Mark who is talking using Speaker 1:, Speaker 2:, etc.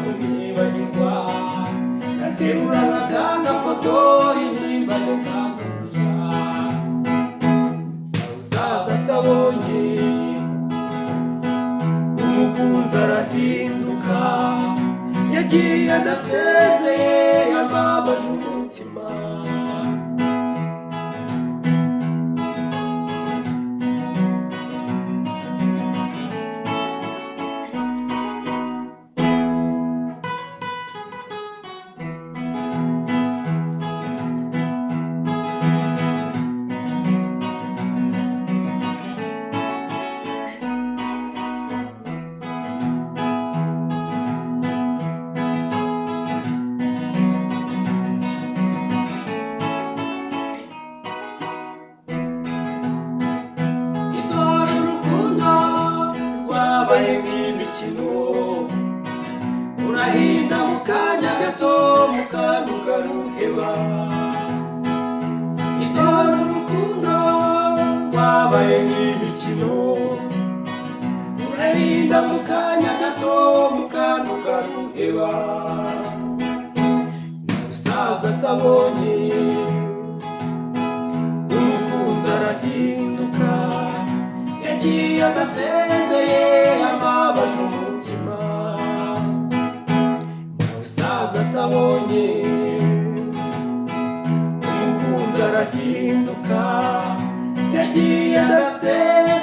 Speaker 1: kumwibagirwa nateruraga kagafoto y'inzimbano kamuya umusaza atabonye umukunzi arahinduka yagiye adasezeye yababaje umutima wabaye nk'imikino urahinda mu kanya gato mukantu karuheba idore urukundo wabaye nk'imikino urahinda mu kanya gato mukantu karuheba umusaza atabonye umukunzi arahinduka yagiye agasezeye ababaje umutima umusaza atabonye umukunzi arahinduka yagiye agasezeye